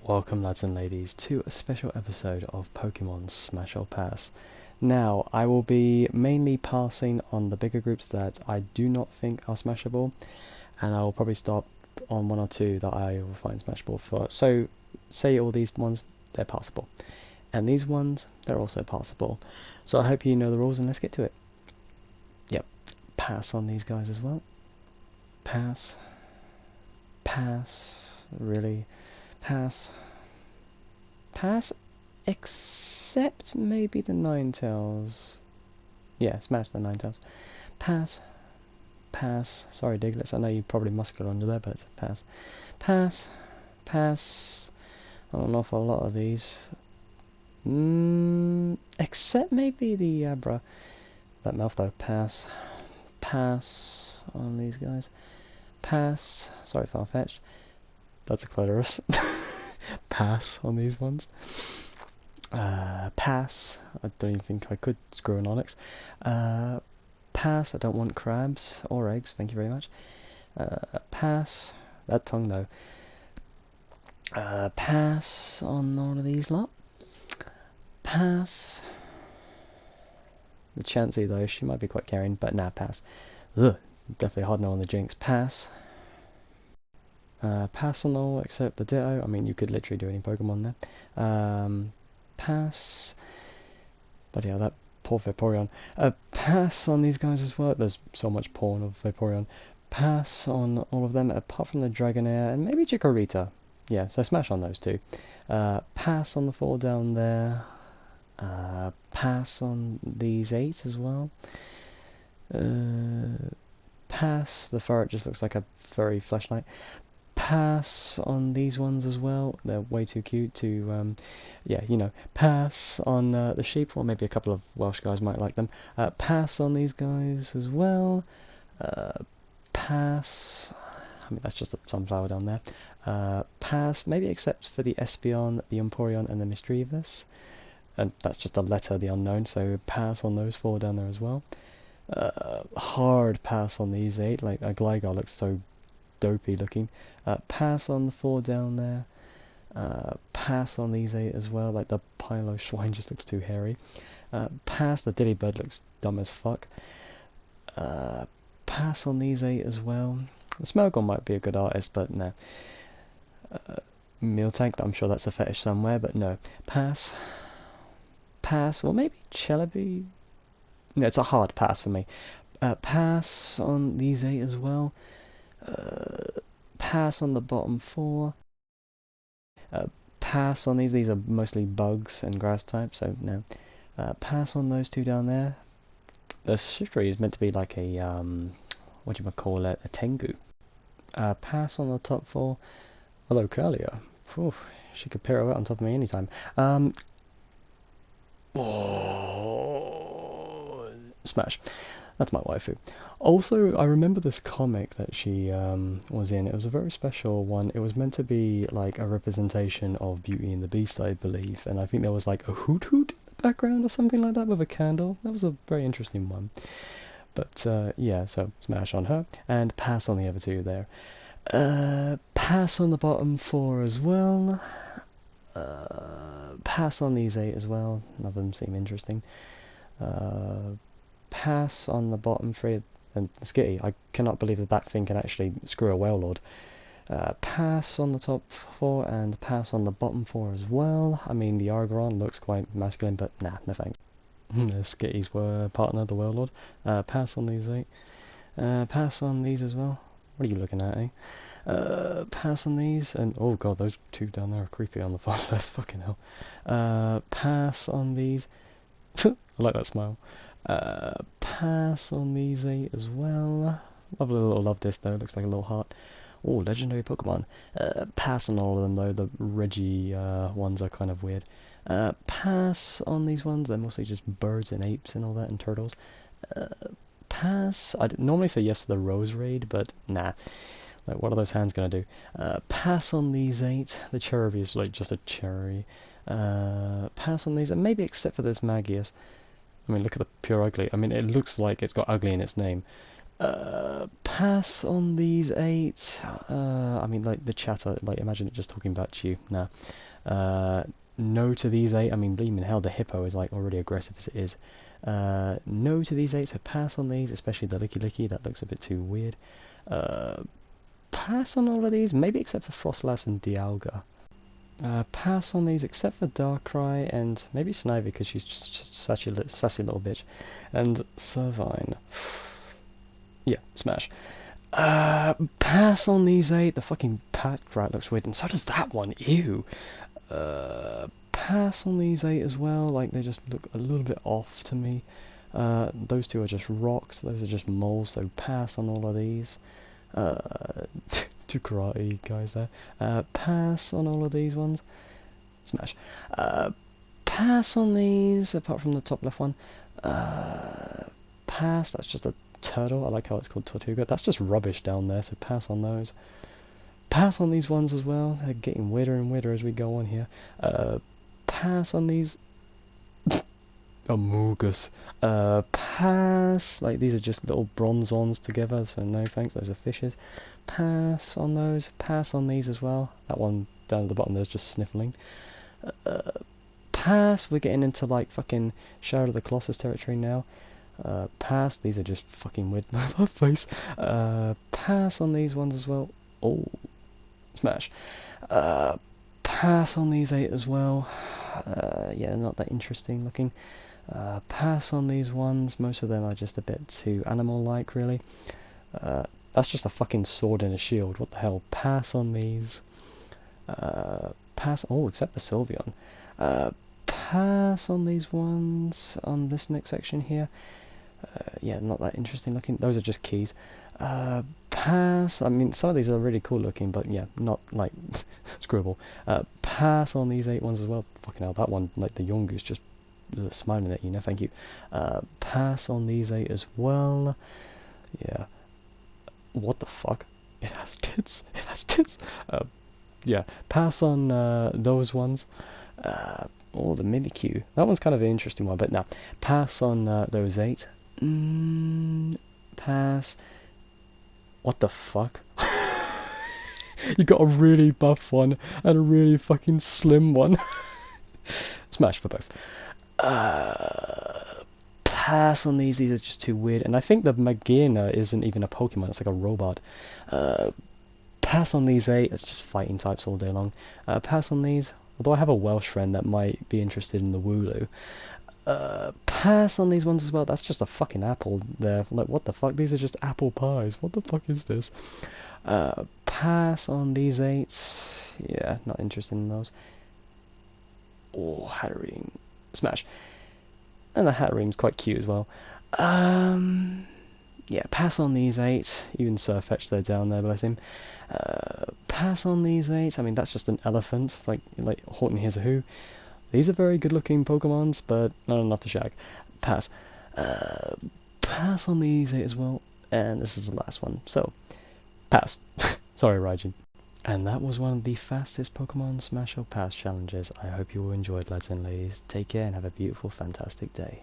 Welcome lads and ladies to a special episode of Pokemon Smash or Pass. Now, I will be mainly passing on the bigger groups that I do not think are smashable, and I will probably stop on one or two that I will find smashable for. So, say all these ones, they're passable. And these ones, they're also passable. So I hope you know the rules and let's get to it. Yep, pass on these guys as well. Pass. Pass. Really? Pass. Pass, except maybe the Ninetales. Yeah, smash the Ninetales. Pass. Pass. Sorry, Diglets, I know you're probably muscular under there, but pass. Pass. Pass on an awful lot of these. Except maybe the Abra. That mouth though. Pass. Pass on these guys. Pass. Sorry, far-fetched. That's a clitoris. Pass on these ones. Pass. I don't even think I could screw an Onyx. Pass. I don't want crabs or eggs. Thank you very much. Pass. That tongue though. Pass on all of these lot. Pass. The Chansey though, she might be quite caring, but nah, pass. Ugh, definitely hard no on the Jinx. Pass. Pass on all except the Ditto. I mean, you could literally do any Pokemon there. Pass. But yeah, that poor Vaporeon. Pass on these guys as well. There's so much porn of Vaporeon. Pass on all of them apart from the Dragonair and maybe Chikorita. Yeah, so smash on those two. Pass on the 4 down there. Pass on these 8 as well. Pass. The ferret just looks like a furry fleshlight. Pass on these ones as well. They're way too cute to, yeah, you know. Pass on the sheep, or maybe a couple of Welsh guys might like them. Pass on these guys as well. Pass. I mean, that's just a sunflower down there. Pass, maybe except for the Espeon, the Umbreon, and the Misdreavus. And that's just a letter, the unknown, so pass on those 4 down there as well. Hard pass on these 8, like a Gligar looks so dopey looking. Pass on the 4 down there. Pass on these 8 as well, like the Pylo Swine just looks too hairy. Pass, the Dillybird looks dumb as fuck. Pass on these 8 as well. The Smelgon might be a good artist, but no. Miltank, I'm sure that's a fetish somewhere, but no. Pass. Pass, well maybe Celebi. No, it's a hard pass for me. Pass on these 8 as well. Pass on the bottom 4. Pass on these are mostly bugs and grass types, so no. Pass on those 2 down there. The Shiftry is meant to be like a, what do you call it, a Tengu. Pass on the top 4. Hello, Curlia. Oof, she could pirouette on top of me anytime. Oh, smash. That's my waifu. Also, I remember this comic that she was in. It was a very special one. It was meant to be like a representation of Beauty and the Beast, I believe. And I think there was like a hoot hoot in the background or something like that with a candle. That was a very interesting one. But yeah, so smash on her and pass on the other 2 there. Pass on the bottom 4 as well. Pass on these 8 as well. None of them seem interesting. Pass on the bottom 3. And Skitty, I cannot believe that thing can actually screw a Wailord. Pass on the top 4 and pass on the bottom 4 as well. I mean, the Argoron looks quite masculine, but nah, no thanks. The Skitties were partner, the Wailord. Pass on these 8. Pass on these as well. What are you looking at, eh? Pass on these, and oh god, those 2 down there are creepy on the far left, fucking hell. Pass on these. I like that smile. Pass on these 8 as well. Lovely little love disc though, looks like a little heart. Oh, legendary Pokemon. Pass on all of them though, the Reggie ones are kind of weird. Pass on these ones, they're mostly just birds and apes and all that, and turtles. Pass. I'd normally say yes to the Rose Raid, but nah. Like, what are those hands gonna do? Pass on these 8. The Cherubi is like just a cherry. Pass on these, and maybe except for this Magius. I mean, look at the pure ugly. I mean, it looks like it's got ugly in its name. Pass on these 8. I mean, like, the chatter, like, imagine it just talking back to you. Nah. No to these 8. I mean, bleeding hell, the hippo is, like, already aggressive as it is. No to these 8, so pass on these, especially the Licky Licky. That looks a bit too weird. Pass on all of these, maybe except for Frostlass and Dialga. Pass on these except for Darkrai and maybe Snivy because she's just such a sassy little bitch. And Servine. Yeah, smash. Pass on these 8. The fucking Patrat looks weird, and so does that one. Ew. Pass on these 8 as well. Like, they just look a little bit off to me. Those 2 are just rocks. Those are just moles, so pass on all of these. Two karate guys there. Pass on all of these ones. Smash. Pass on these, apart from the top left one. Pass, that's just a turtle. I like how it's called Tortuga. That's just rubbish down there, so pass on those. Pass on these ones as well. They're getting weirder and weirder as we go on here. Pass on these. Amogus. Pass. Like, these are just little bronzons together, so no thanks. Those are fishes. Pass on those. Pass on these as well. That one down at the bottom there's just sniffling. Pass. We're getting into, like, fucking Shadow of the Colossus territory now. Pass. These are just fucking weird. My face. Pass on these ones as well. Oh. Smash. Pass on these 8 as well. Yeah, not that interesting looking. Pass on these ones. Most of them are just a bit too animal-like, really. That's just a fucking sword and a shield. What the hell? Pass on these. Pass. Oh, except the Sylveon. Pass on these ones. On this next section here. Yeah, not that interesting looking. Those are just keys. Pass. I mean, some of these are really cool looking, but yeah, not like scribble. Pass on these 8 ones as well. Fucking hell, that one, like the Yongu's just smiling at you. No, thank you. Pass on these 8 as well. Yeah. What the fuck? It has tits. It has tits. Yeah. Pass on those ones. Oh, the Mimikyu. That one's kind of an interesting one, but now pass on those 8. Pass. What the fuck? You got a really buff one and a really fucking slim one. Smash for both. Pass on these. These are just too weird. And I think the Magina isn't even a Pokemon. It's like a robot. Pass on these 8. It's just fighting types all day long. Pass on these. Although I have a Welsh friend that might be interested in the Wooloo. Pass on these ones as well. That's just a fucking apple there. Like, what the fuck? These are just apple pies. What the fuck is this? Pass on these 8. Yeah, not interested in those. Oh, Hatterene. Smash. And the Hatterene's quite cute as well. Yeah, pass on these 8. Even Sirfetch'd there down there, bless him. Pass on these 8. I mean, that's just an elephant. Like Horton Here's a Who. These are very good looking Pokemons, but no, not to shag. Pass. Pass on these 8 as well. And this is the last one. So, pass. Sorry, Raijin. And that was one of the fastest Pokemon Smash or Pass challenges. I hope you all enjoyed, lads and ladies. Take care and have a beautiful, fantastic day.